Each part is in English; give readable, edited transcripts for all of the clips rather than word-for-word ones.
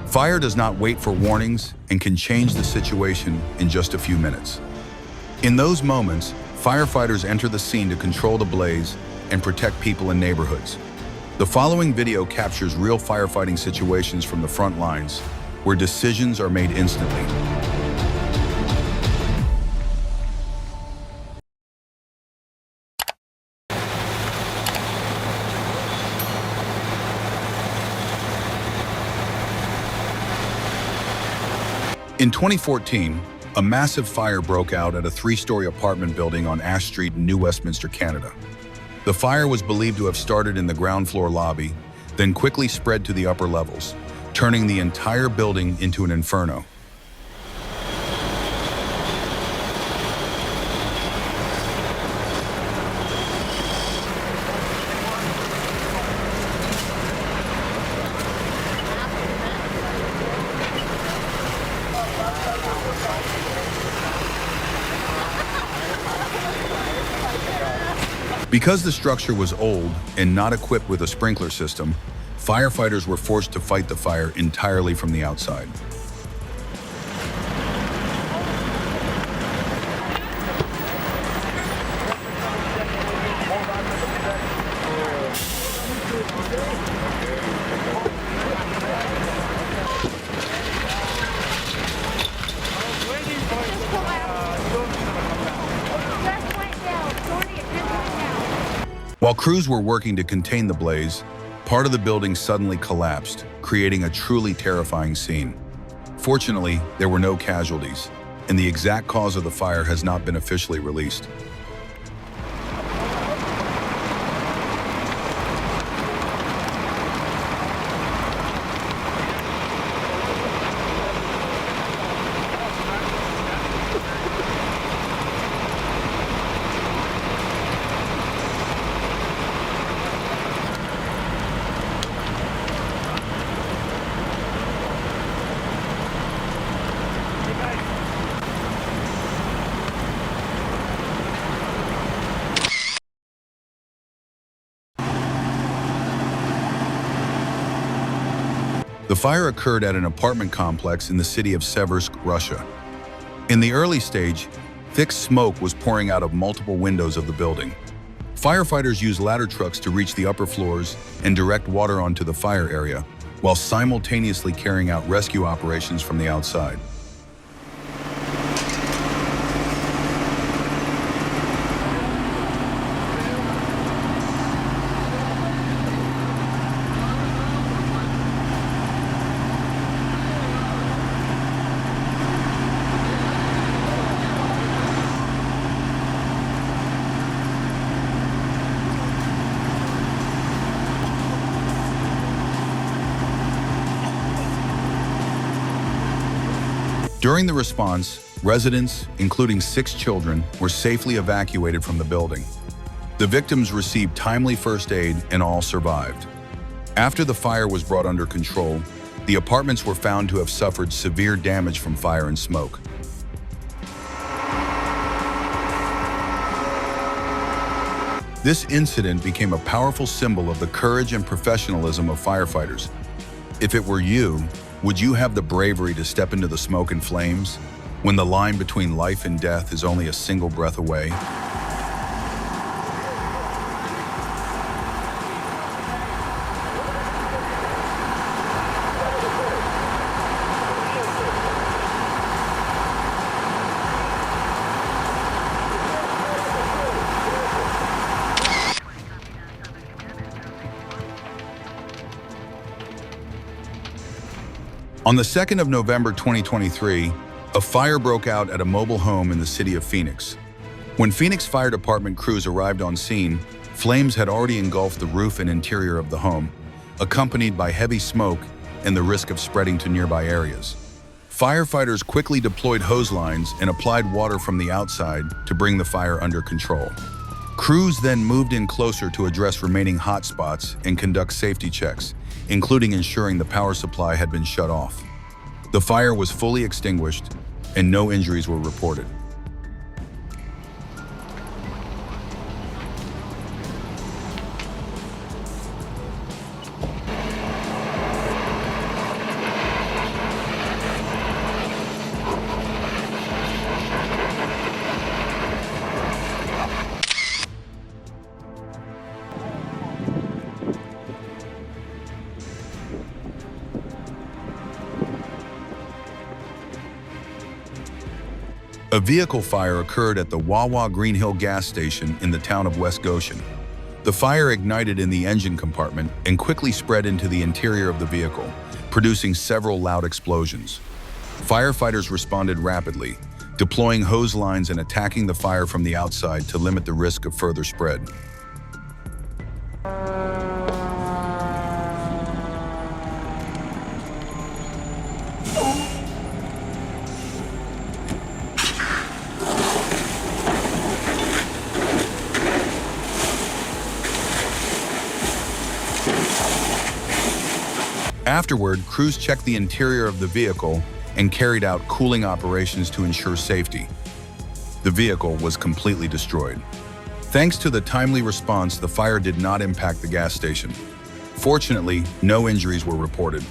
Fire does not wait for warnings and can change the situation in just a few minutes. In those moments, firefighters enter the scene to control the blaze and protect people in neighborhoods. The following video captures real firefighting situations from the front lines, where decisions are made instantly. In 2014, a massive fire broke out at a 3-story apartment building on Ash Street in New Westminster, Canada. The fire was believed to have started in the ground floor lobby, then quickly spread to the upper levels, turning the entire building into an inferno. Because the structure was old and not equipped with a sprinkler system, firefighters were forced to fight the fire entirely from the outside. While crews were working to contain the blaze, part of the building suddenly collapsed, creating a truly terrifying scene. Fortunately, there were no casualties, and the exact cause of the fire has not been officially released. The fire occurred at an apartment complex in the city of Seversk, Russia. In the early stage, thick smoke was pouring out of multiple windows of the building. Firefighters used ladder trucks to reach the upper floors and direct water onto the fire area, while simultaneously carrying out rescue operations from the outside. During the response, residents, including 6 children, were safely evacuated from the building. The victims received timely first aid and all survived. After the fire was brought under control, the apartments were found to have suffered severe damage from fire and smoke. This incident became a powerful symbol of the courage and professionalism of firefighters. If it were you, would you have the bravery to step into the smoke and flames when the line between life and death is only a single breath away? On the 2nd of November 2023, a fire broke out at a mobile home in the city of Phoenix. When Phoenix Fire Department crews arrived on scene, flames had already engulfed the roof and interior of the home, accompanied by heavy smoke and the risk of spreading to nearby areas. Firefighters quickly deployed hose lines and applied water from the outside to bring the fire under control. Crews then moved in closer to address remaining hot spots and conduct safety checks, including ensuring the power supply had been shut off. The fire was fully extinguished and no injuries were reported. A vehicle fire occurred at the Wawa Green Hill gas station in the town of West Goshen. The fire ignited in the engine compartment and quickly spread into the interior of the vehicle, producing several loud explosions. Firefighters responded rapidly, deploying hose lines and attacking the fire from the outside to limit the risk of further spread. Afterward, crews checked the interior of the vehicle and carried out cooling operations to ensure safety. The vehicle was completely destroyed. Thanks to the timely response, the fire did not impact the gas station. Fortunately, no injuries were reported.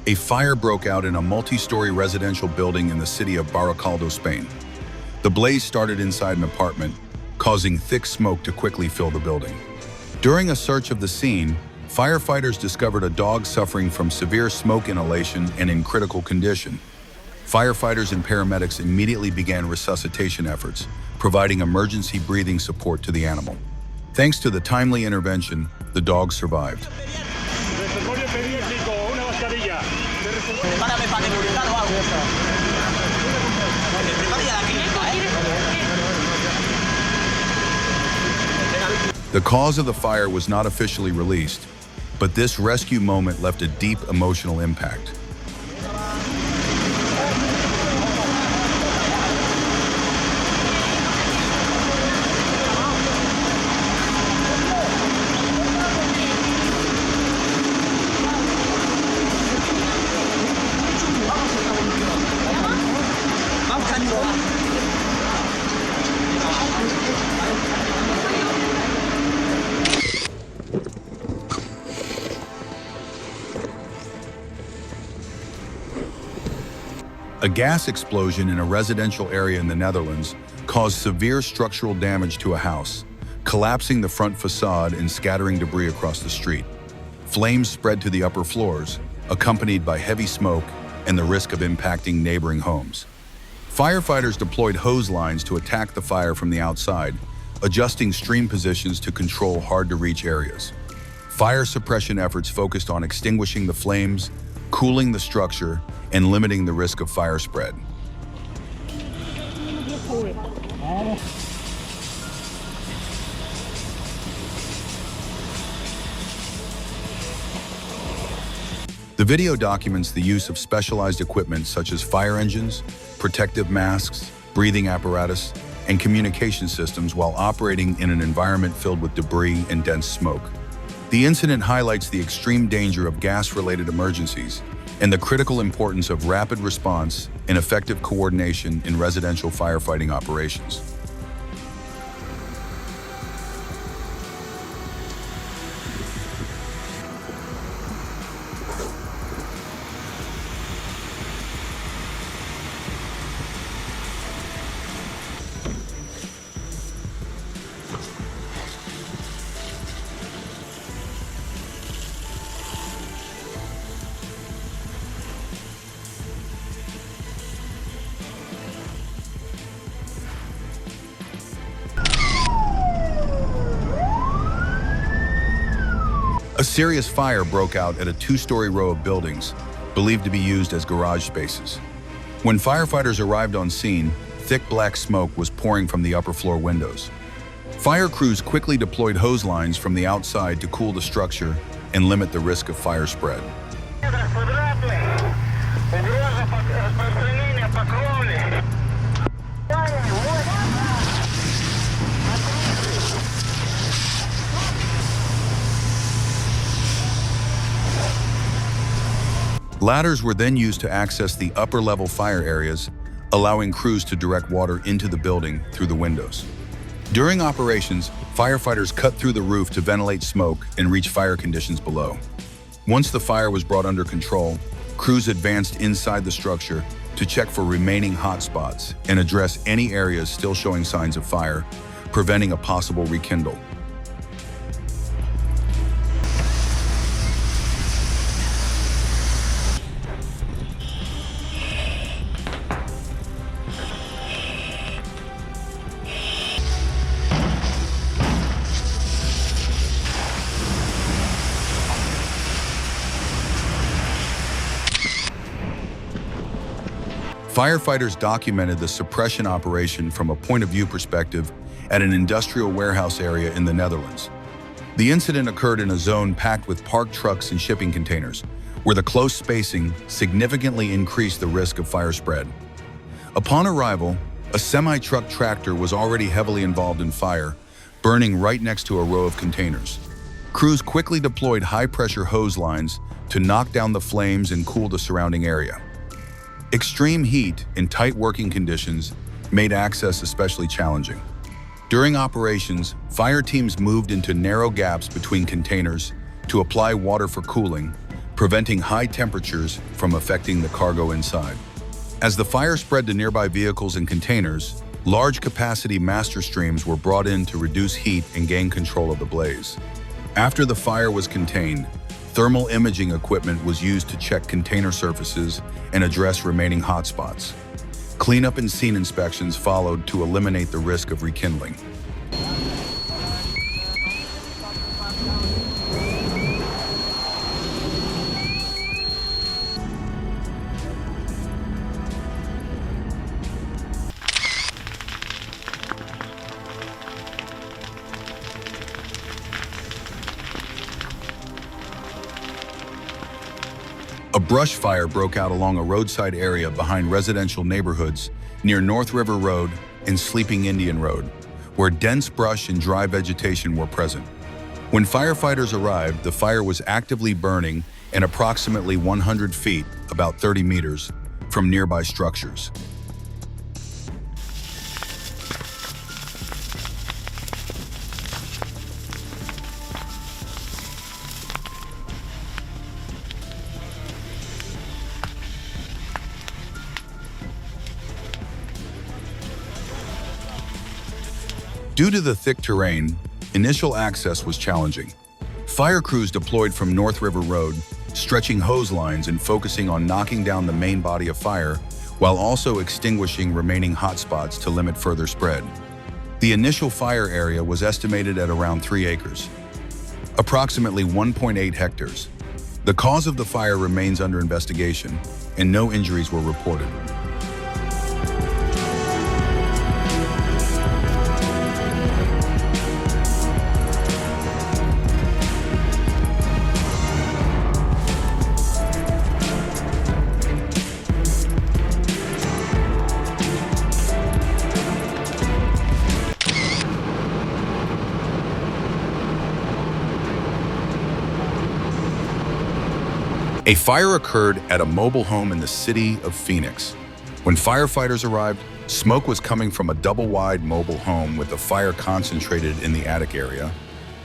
A fire broke out in a multi-story residential building in the city of Baracaldo, Spain. The blaze started inside an apartment, causing thick smoke to quickly fill the building. During a search of the scene, firefighters discovered a dog suffering from severe smoke inhalation and in critical condition. Firefighters and paramedics immediately began resuscitation efforts, providing emergency breathing support to the animal. Thanks to the timely intervention, the dog survived. The cause of the fire was not officially released, but this rescue moment left a deep emotional impact. A gas explosion in a residential area in the Netherlands caused severe structural damage to a house, collapsing the front facade and scattering debris across the street. Flames spread to the upper floors, accompanied by heavy smoke and the risk of impacting neighboring homes. Firefighters deployed hose lines to attack the fire from the outside, adjusting stream positions to control hard-to-reach areas. Fire suppression efforts focused on extinguishing the flames, cooling the structure, and limiting the risk of fire spread. The video documents the use of specialized equipment such as fire engines, protective masks, breathing apparatus, and communication systems while operating in an environment filled with debris and dense smoke. The incident highlights the extreme danger of gas-related emergencies and the critical importance of rapid response and effective coordination in residential firefighting operations. A serious fire broke out at a two-story row of buildings, believed to be used as garage spaces. When firefighters arrived on scene, thick black smoke was pouring from the upper floor windows. Fire crews quickly deployed hose lines from the outside to cool the structure and limit the risk of fire spread. Ladders were then used to access the upper-level fire areas, allowing crews to direct water into the building through the windows. During operations, firefighters cut through the roof to ventilate smoke and reach fire conditions below. Once the fire was brought under control, crews advanced inside the structure to check for remaining hot spots and address any areas still showing signs of fire, preventing a possible rekindle. Firefighters documented the suppression operation from a point-of-view perspective at an industrial warehouse area in the Netherlands. The incident occurred in a zone packed with parked trucks and shipping containers, where the close spacing significantly increased the risk of fire spread. Upon arrival, a semi-truck tractor was already heavily involved in fire, burning right next to a row of containers. Crews quickly deployed high-pressure hose lines to knock down the flames and cool the surrounding area. Extreme heat and tight working conditions made access especially challenging. During operations, fire teams moved into narrow gaps between containers to apply water for cooling, preventing high temperatures from affecting the cargo inside. As the fire spread to nearby vehicles and containers, large-capacity master streams were brought in to reduce heat and gain control of the blaze. After the fire was contained, thermal imaging equipment was used to check container surfaces and address remaining hotspots. Cleanup and scene inspections followed to eliminate the risk of rekindling. A brush fire broke out along a roadside area behind residential neighborhoods near North River Road and Sleeping Indian Road, where dense brush and dry vegetation were present. When firefighters arrived, the fire was actively burning and approximately 100 feet, about 30 meters, from nearby structures. Due to the thick terrain, initial access was challenging. Fire crews deployed from North River Road, stretching hose lines and focusing on knocking down the main body of fire, while also extinguishing remaining hotspots to limit further spread. The initial fire area was estimated at around 3 acres, approximately 1.8 hectares. The cause of the fire remains under investigation, and no injuries were reported. A fire occurred at a mobile home in the city of Phoenix. When firefighters arrived, smoke was coming from a double-wide mobile home with the fire concentrated in the attic area,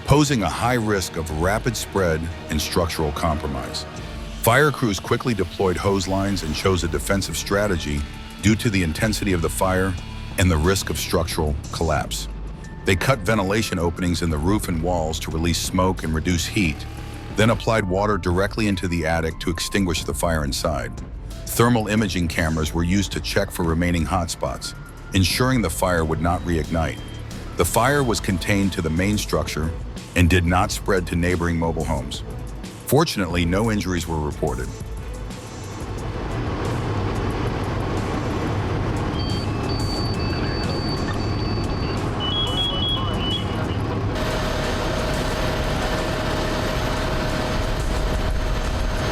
posing a high risk of rapid spread and structural compromise. Fire crews quickly deployed hose lines and chose a defensive strategy due to the intensity of the fire and the risk of structural collapse. They cut ventilation openings in the roof and walls to release smoke and reduce heat, then applied water directly into the attic to extinguish the fire inside. Thermal imaging cameras were used to check for remaining hotspots, ensuring the fire would not reignite. The fire was contained to the main structure and did not spread to neighboring mobile homes. Fortunately, no injuries were reported.